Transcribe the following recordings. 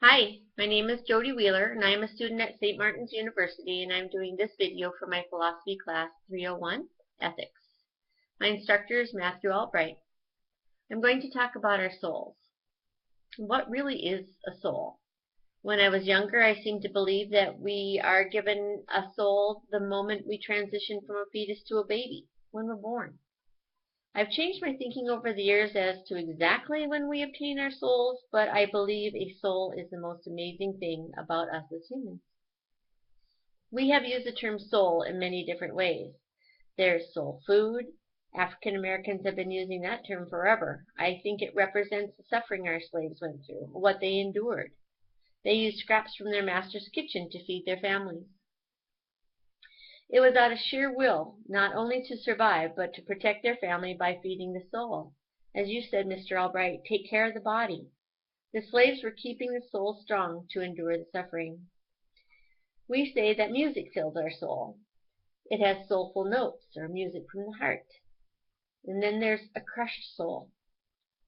Hi, my name is Jody Wheeler, and I am a student at St. Martin's University, and I'm doing this video for my philosophy class 301, Ethics. My instructor is Matthew Albright. I'm going to talk about our souls. What really is a soul? When I was younger, I seemed to believe that we are given a soul the moment we transition from a fetus to a baby, when we're born. I've changed my thinking over the years as to exactly when we obtain our souls, but I believe a soul is the most amazing thing about us as humans. We have used the term soul in many different ways. There's soul food. African Americans have been using that term forever. I think it represents the suffering our slaves went through, what they endured. They used scraps from their master's kitchen to feed their families. It was out of sheer will, not only to survive, but to protect their family by feeding the soul. As you said, Mr. Albright, take care of the body. The slaves were keeping the soul strong to endure the suffering. We say that music fills our soul. It has soulful notes, or music from the heart. And then there's a crushed soul.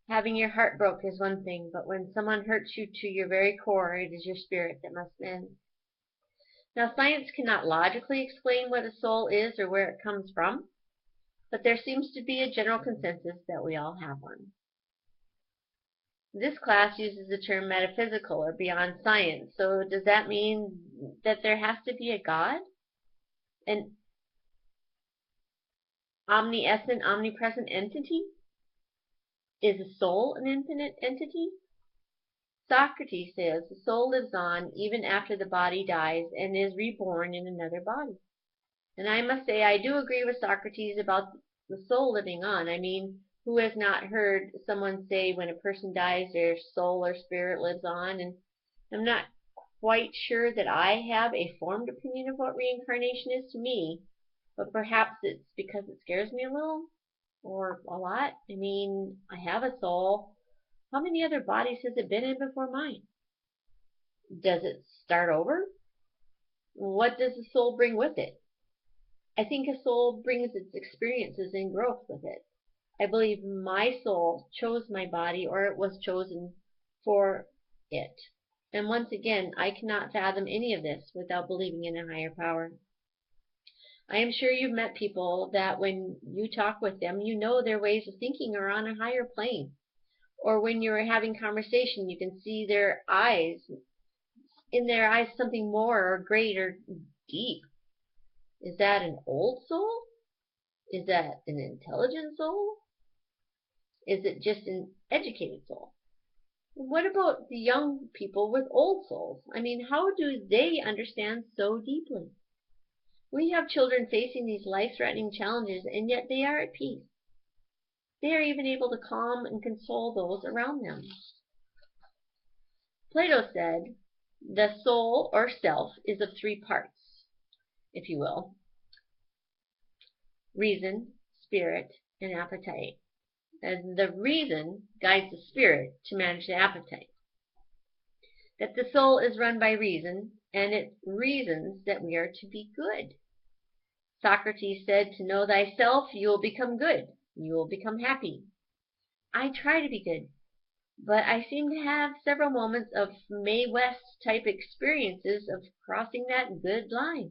Having your heart broke is one thing, but when someone hurts you to your very core, it is your spirit that must mend. Now, science cannot logically explain what a soul is or where it comes from, but there seems to be a general consensus that we all have one. This class uses the term metaphysical or beyond science, so does that mean that there has to be a God? An omniscient, omnipresent entity? Is a soul an infinite entity? Socrates says the soul lives on even after the body dies and is reborn in another body. And I must say I do agree with Socrates about the soul living on. I mean, who has not heard someone say when a person dies their soul or spirit lives on? And I'm not quite sure that I have a formed opinion of what reincarnation is to me, but perhaps it's because it scares me a little or a lot. I mean, I have a soul. How many other bodies has it been in before mine? Does it start over? What does the soul bring with it? I think a soul brings its experiences and growth with it. I believe my soul chose my body, or it was chosen for it. And once again, I cannot fathom any of this without believing in a higher power. I am sure you've met people that when you talk with them, you know their ways of thinking are on a higher plane. Or when you're having conversation, you can see in their eyes something more or great or deep. Is that an old soul? Is that an intelligent soul? Is it just an educated soul? What about the young people with old souls? I mean, how do they understand so deeply? We have children facing these life-threatening challenges, and yet they are at peace. They are even able to calm and console those around them. Plato said, the soul or self is of three parts, if you will: reason, spirit, and appetite. And the reason guides the spirit to manage the appetite. That the soul is run by reason, and it reasons that we are to be good. Socrates said, to know thyself, you will become good. You will become happy. I try to be good, but I seem to have several moments of Mae West type experiences of crossing that good line.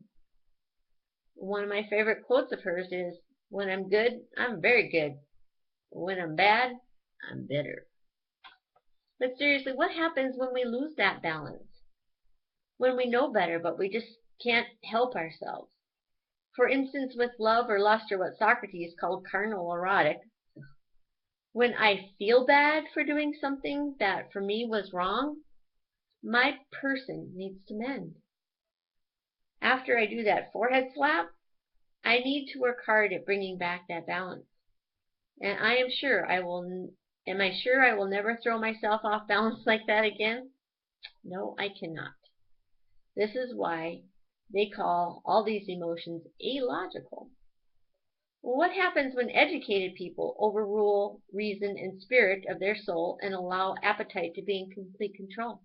One of my favorite quotes of hers is, when I'm good, I'm very good. When I'm bad, I'm bitter. But seriously, what happens when we lose that balance? When we know better, but we just can't help ourselves? For instance, with love or lust, or what Socrates called carnal erotic, when I feel bad for doing something that for me was wrong, my person needs to mend. After I do that forehead slap, I need to work hard at bringing back that balance. And am I sure I will never throw myself off balance like that again? No, I cannot. This is why they call all these emotions illogical. Well, what happens when educated people overrule reason and spirit of their soul and allow appetite to be in complete control?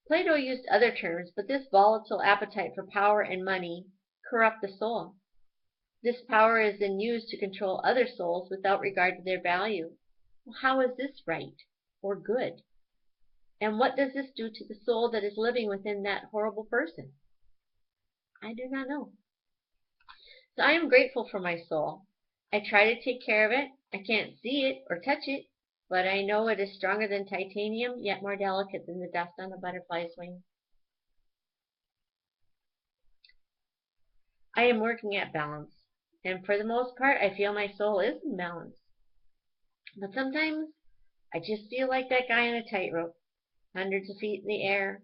Plato used other terms, but this volatile appetite for power and money corrupt the soul. This power is then used to control other souls without regard to their value. Well, how is this right or good? And what does this do to the soul that is living within that horrible person? I do not know. So I am grateful for my soul. I try to take care of it. I can't see it or touch it, but I know it is stronger than titanium, yet more delicate than the dust on a butterfly's wing. I am working at balance, and for the most part, I feel my soul is in balance. But sometimes I just feel like that guy on a tightrope, hundreds of feet in the air,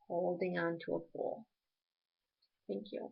holding on to a pole. Thank you.